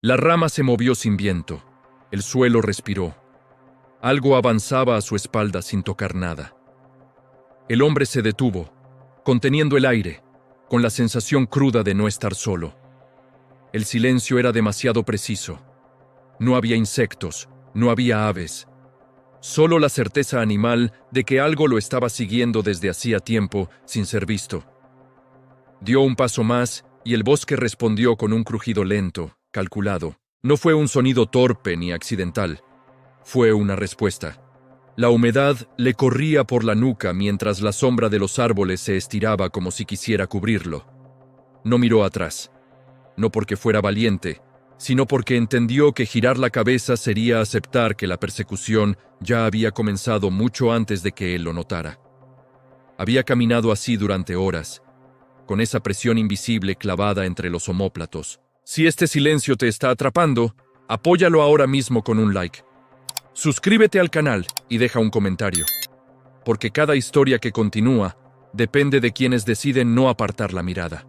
La rama se movió sin viento. El suelo respiró. Algo avanzaba a su espalda sin tocar nada. El hombre se detuvo, conteniendo el aire, con la sensación cruda de no estar solo. El silencio era demasiado preciso. No había insectos, no había aves. Solo la certeza animal de que algo lo estaba siguiendo desde hacía tiempo sin ser visto. Dio un paso más y el bosque respondió con un crujido lento, calculado. No fue un sonido torpe ni accidental. Fue una respuesta. La humedad le corría por la nuca mientras la sombra de los árboles se estiraba como si quisiera cubrirlo. No miró atrás. No porque fuera valiente, sino porque entendió que girar la cabeza sería aceptar que la persecución ya había comenzado mucho antes de que él lo notara. Había caminado así durante horas, con esa presión invisible clavada entre los omóplatos. Si este silencio te está atrapando, apóyalo ahora mismo con un like. Suscríbete al canal y deja un comentario, porque cada historia que continúa depende de quienes deciden no apartar la mirada.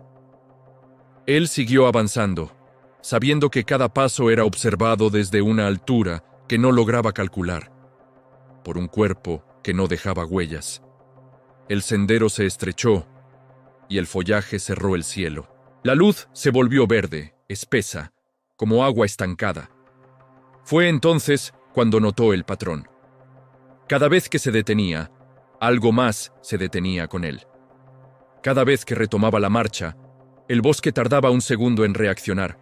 Él siguió avanzando, sabiendo que cada paso era observado desde una altura que no lograba calcular, por un cuerpo que no dejaba huellas. El sendero se estrechó y el follaje cerró el cielo. La luz se volvió verde, espesa, como agua estancada. Fue entonces cuando notó el patrón. Cada vez que se detenía, algo más se detenía con él. Cada vez que retomaba la marcha, el bosque tardaba un segundo en reaccionar,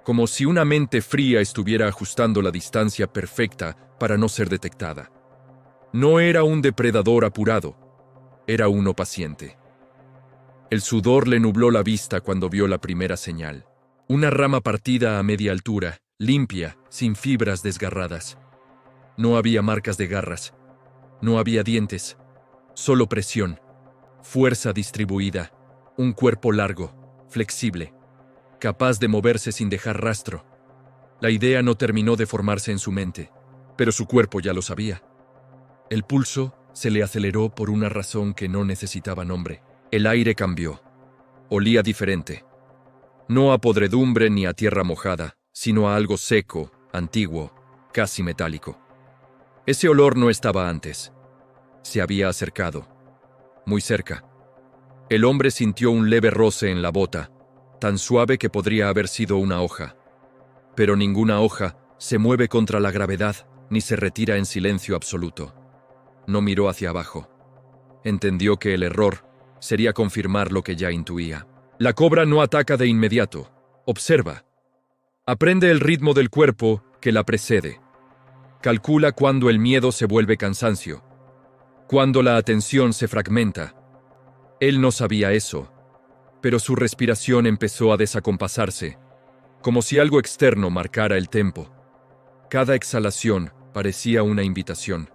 como si una mente fría estuviera ajustando la distancia perfecta para no ser detectada. No era un depredador apurado, era uno paciente. El sudor le nubló la vista cuando vio la primera señal. Una rama partida a media altura, limpia, sin fibras desgarradas. No había marcas de garras, no había dientes, solo presión, fuerza distribuida, un cuerpo largo, flexible, capaz de moverse sin dejar rastro. La idea no terminó de formarse en su mente, pero su cuerpo ya lo sabía. El pulso se le aceleró por una razón que no necesitaba nombre. El aire cambió. Olía diferente. No a podredumbre ni a tierra mojada, sino a algo seco, antiguo, casi metálico. Ese olor no estaba antes. Se había acercado. Muy cerca. El hombre sintió un leve roce en la bota, tan suave que podría haber sido una hoja. Pero ninguna hoja se mueve contra la gravedad ni se retira en silencio absoluto. No miró hacia abajo. Entendió que el error sería confirmar lo que ya intuía. La cobra no ataca de inmediato. Observa. Aprende el ritmo del cuerpo que la precede. Calcula cuándo el miedo se vuelve cansancio, cuándo la atención se fragmenta. Él no sabía eso, pero su respiración empezó a desacompasarse, como si algo externo marcara el tempo. Cada exhalación parecía una invitación,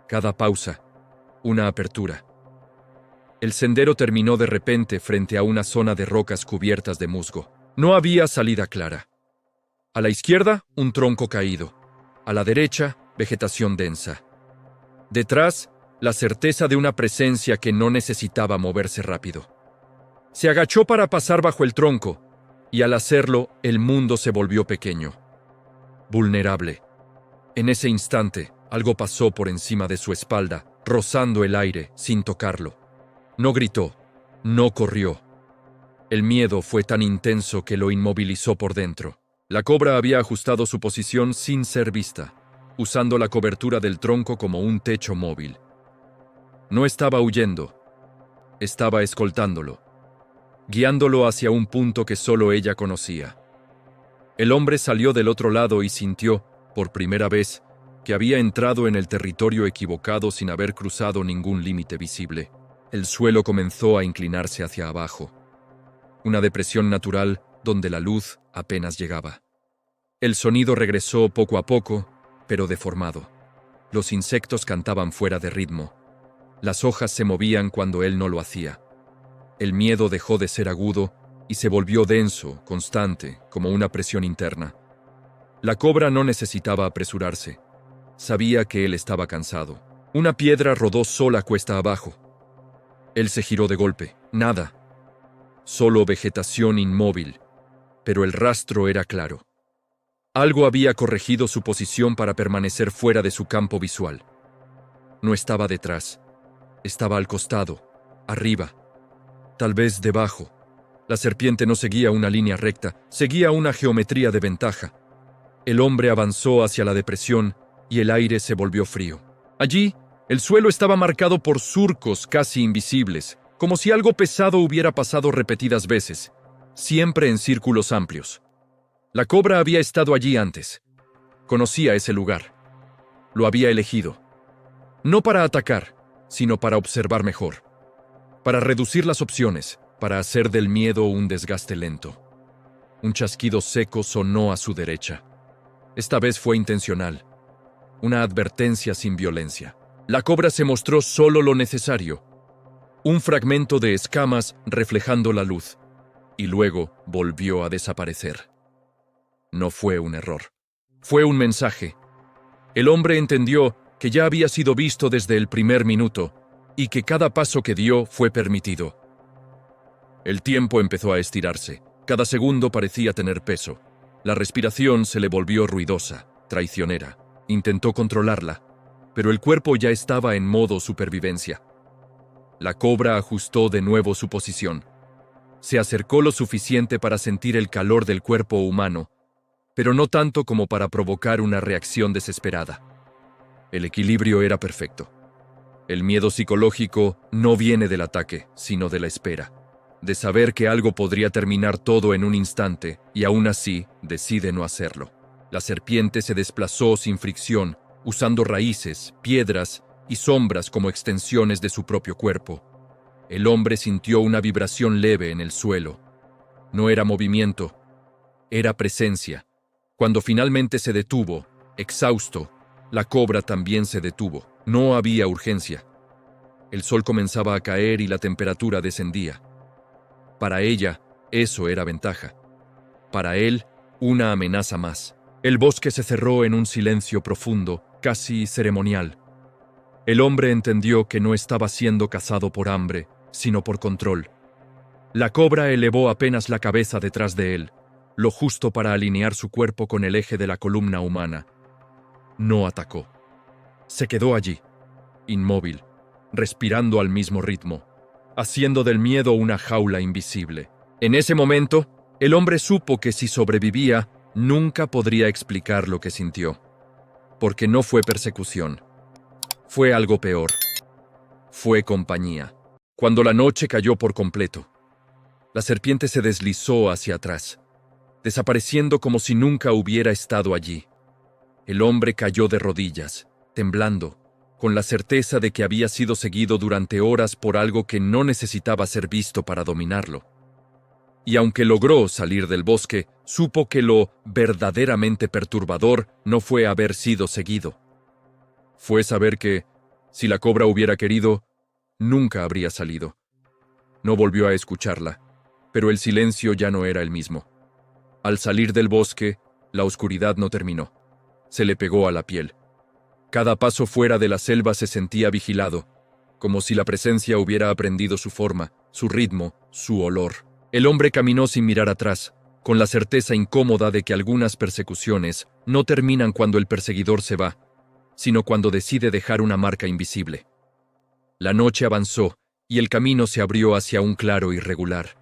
cada pausa, una apertura. El sendero terminó de repente frente a una zona de rocas cubiertas de musgo. No había salida clara. A la izquierda, un tronco caído. A la derecha, vegetación densa. Detrás, la certeza de una presencia que no necesitaba moverse rápido. Se agachó para pasar bajo el tronco, y al hacerlo, el mundo se volvió pequeño. Vulnerable. En ese instante, algo pasó por encima de su espalda, rozando el aire sin tocarlo. No gritó, no corrió. El miedo fue tan intenso que lo inmovilizó por dentro. La cobra había ajustado su posición sin ser vista, usando la cobertura del tronco como un techo móvil. No estaba huyendo, estaba escoltándolo, guiándolo hacia un punto que solo ella conocía. El hombre salió del otro lado y sintió, por primera vez, que había entrado en el territorio equivocado sin haber cruzado ningún límite visible. El suelo comenzó a inclinarse hacia abajo. Una depresión natural donde la luz apenas llegaba. El sonido regresó poco a poco, pero deformado. Los insectos cantaban fuera de ritmo. Las hojas se movían cuando él no lo hacía. El miedo dejó de ser agudo y se volvió denso, constante, como una presión interna. La cobra no necesitaba apresurarse. Sabía que él estaba cansado. Una piedra rodó sola cuesta abajo. Él se giró de golpe. Nada. Solo vegetación inmóvil. Pero el rastro era claro. Algo había corregido su posición para permanecer fuera de su campo visual. No estaba detrás, estaba al costado, arriba, tal vez debajo. La serpiente no seguía una línea recta, seguía una geometría de ventaja. El hombre avanzó hacia la depresión y el aire se volvió frío. Allí, el suelo estaba marcado por surcos casi invisibles, como si algo pesado hubiera pasado repetidas veces, siempre en círculos amplios. La cobra había estado allí antes. Conocía ese lugar. Lo había elegido. No para atacar, sino para observar mejor. Para reducir las opciones, para hacer del miedo un desgaste lento. Un chasquido seco sonó a su derecha. Esta vez fue intencional. Una advertencia sin violencia. La cobra se mostró solo lo necesario. Un fragmento de escamas reflejando la luz. Y luego volvió a desaparecer. No fue un error. Fue un mensaje. El hombre entendió que ya había sido visto desde el primer minuto y que cada paso que dio fue permitido. El tiempo empezó a estirarse. Cada segundo parecía tener peso. La respiración se le volvió ruidosa, traicionera. Intentó controlarla, pero el cuerpo ya estaba en modo supervivencia. La cobra ajustó de nuevo su posición. Se acercó lo suficiente para sentir el calor del cuerpo humano, pero no tanto como para provocar una reacción desesperada. El equilibrio era perfecto. El miedo psicológico no viene del ataque, sino de la espera, de saber que algo podría terminar todo en un instante y aún así decide no hacerlo. La serpiente se desplazó sin fricción, usando raíces, piedras y sombras como extensiones de su propio cuerpo. El hombre sintió una vibración leve en el suelo. No era movimiento, era presencia. Cuando finalmente se detuvo, exhausto, la cobra también se detuvo. No había urgencia. El sol comenzaba a caer y la temperatura descendía. Para ella, eso era ventaja. Para él, una amenaza más. El bosque se cerró en un silencio profundo, casi ceremonial. El hombre entendió que no estaba siendo cazado por hambre, sino por control. La cobra elevó apenas la cabeza detrás de él, lo justo para alinear su cuerpo con el eje de la columna humana. No atacó. Se quedó allí, inmóvil, respirando al mismo ritmo, haciendo del miedo una jaula invisible. En ese momento, el hombre supo que si sobrevivía, nunca podría explicar lo que sintió. Porque no fue persecución. Fue algo peor. Fue compañía. Cuando la noche cayó por completo, la serpiente se deslizó hacia atrás, desapareciendo como si nunca hubiera estado allí. El hombre cayó de rodillas, temblando, con la certeza de que había sido seguido durante horas por algo que no necesitaba ser visto para dominarlo. Y aunque logró salir del bosque, supo que lo verdaderamente perturbador no fue haber sido seguido. Fue saber que, si la cobra hubiera querido, nunca habría salido. No volvió a escucharla, pero el silencio ya no era el mismo. Al salir del bosque, la oscuridad no terminó. Se le pegó a la piel. Cada paso fuera de la selva se sentía vigilado, como si la presencia hubiera aprendido su forma, su ritmo, su olor. El hombre caminó sin mirar atrás, con la certeza incómoda de que algunas persecuciones no terminan cuando el perseguidor se va, sino cuando decide dejar una marca invisible. La noche avanzó y el camino se abrió hacia un claro irregular.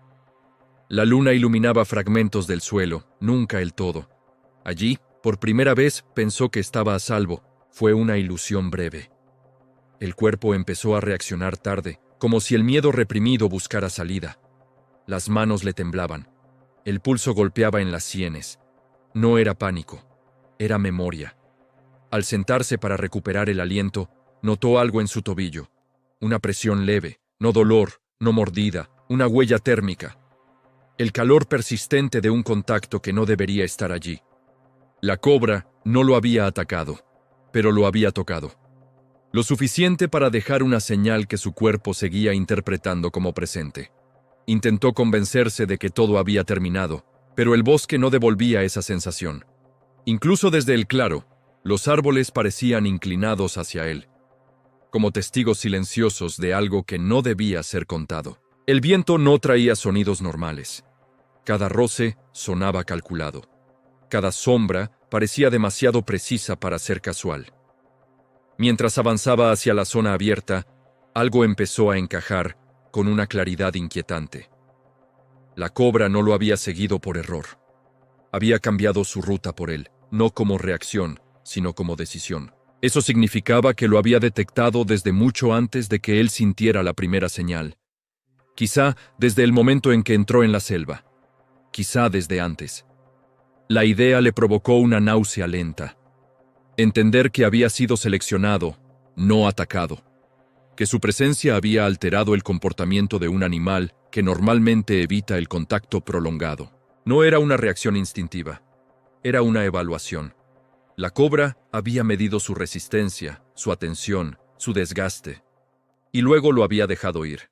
La luna iluminaba fragmentos del suelo, nunca el todo. Allí, por primera vez, pensó que estaba a salvo. Fue una ilusión breve. El cuerpo empezó a reaccionar tarde, como si el miedo reprimido buscara salida. Las manos le temblaban. El pulso golpeaba en las sienes. No era pánico, era memoria. Al sentarse para recuperar el aliento, notó algo en su tobillo. Una presión leve, no dolor, no mordida, una huella térmica. El calor persistente de un contacto que no debería estar allí. La cobra no lo había atacado, pero lo había tocado. Lo suficiente para dejar una señal que su cuerpo seguía interpretando como presente. Intentó convencerse de que todo había terminado, pero el bosque no devolvía esa sensación. Incluso desde el claro, los árboles parecían inclinados hacia él, como testigos silenciosos de algo que no debía ser contado. El viento no traía sonidos normales. Cada roce sonaba calculado. Cada sombra parecía demasiado precisa para ser casual. Mientras avanzaba hacia la zona abierta, algo empezó a encajar con una claridad inquietante. La cobra no lo había seguido por error. Había cambiado su ruta por él, no como reacción, sino como decisión. Eso significaba que lo había detectado desde mucho antes de que él sintiera la primera señal. Quizá desde el momento en que entró en la selva. Quizá desde antes. La idea le provocó una náusea lenta. Entender que había sido seleccionado, no atacado. Que su presencia había alterado el comportamiento de un animal que normalmente evita el contacto prolongado. No era una reacción instintiva. Era una evaluación. La cobra había medido su resistencia, su atención, su desgaste. Y luego lo había dejado ir.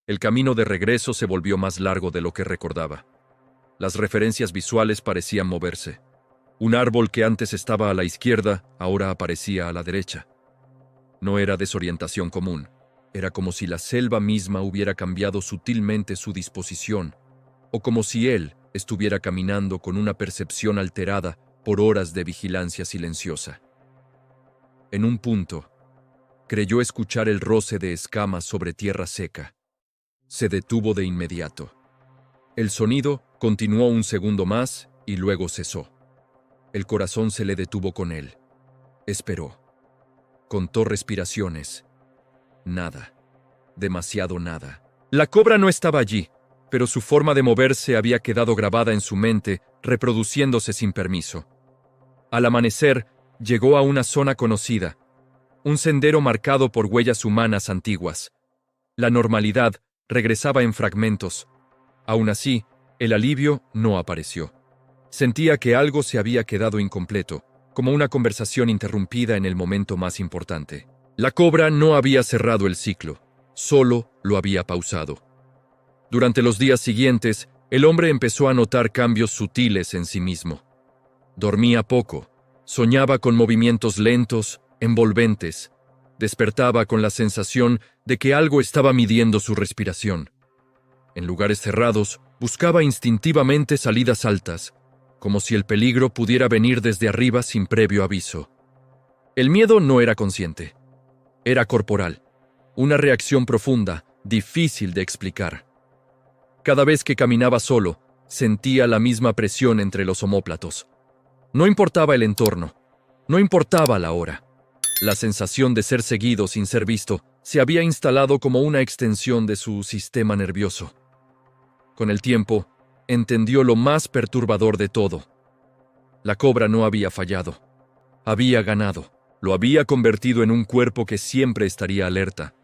El camino de regreso se volvió más largo de lo que recordaba. Las referencias visuales parecían moverse. Un árbol que antes estaba a la izquierda, ahora aparecía a la derecha. No era desorientación común. Era como si la selva misma hubiera cambiado sutilmente su disposición, o como si él estuviera caminando con una percepción alterada por horas de vigilancia silenciosa. En un punto, creyó escuchar el roce de escamas sobre tierra seca. Se detuvo de inmediato. El sonido continuó un segundo más y luego cesó. El corazón se le detuvo con él. Esperó. Contó respiraciones. Nada. Demasiado nada. La cobra no estaba allí, pero su forma de moverse había quedado grabada en su mente, reproduciéndose sin permiso. Al amanecer, llegó a una zona conocida, un sendero marcado por huellas humanas antiguas. La normalidad regresaba en fragmentos. Aún así, el alivio no apareció. Sentía que algo se había quedado incompleto, como una conversación interrumpida en el momento más importante. La cobra no había cerrado el ciclo, solo lo había pausado. Durante los días siguientes, el hombre empezó a notar cambios sutiles en sí mismo. Dormía poco, soñaba con movimientos lentos, envolventes, despertaba con la sensación de que algo estaba midiendo su respiración. En lugares cerrados, buscaba instintivamente salidas altas, como si el peligro pudiera venir desde arriba sin previo aviso. El miedo no era consciente. Era corporal, una reacción profunda, difícil de explicar. Cada vez que caminaba solo, sentía la misma presión entre los omóplatos. No importaba el entorno, no importaba la hora. La sensación de ser seguido sin ser visto se había instalado como una extensión de su sistema nervioso. Con el tiempo, entendió lo más perturbador de todo. La cobra no había fallado. Había ganado. Lo había convertido en un cuerpo que siempre estaría alerta,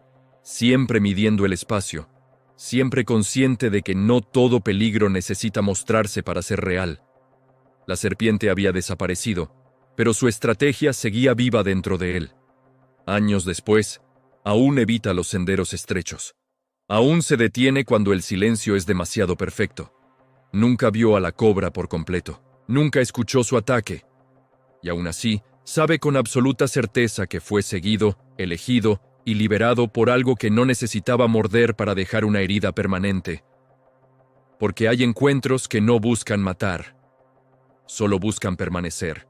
siempre midiendo el espacio, siempre consciente de que no todo peligro necesita mostrarse para ser real. La serpiente había desaparecido, pero su estrategia seguía viva dentro de él. Años después, aún evita los senderos estrechos. Aún se detiene cuando el silencio es demasiado perfecto. Nunca vio a la cobra por completo. Nunca escuchó su ataque. Y aún así, sabe con absoluta certeza que fue seguido, elegido y liberado por algo que no necesitaba morder para dejar una herida permanente. Porque hay encuentros que no buscan matar, solo buscan permanecer.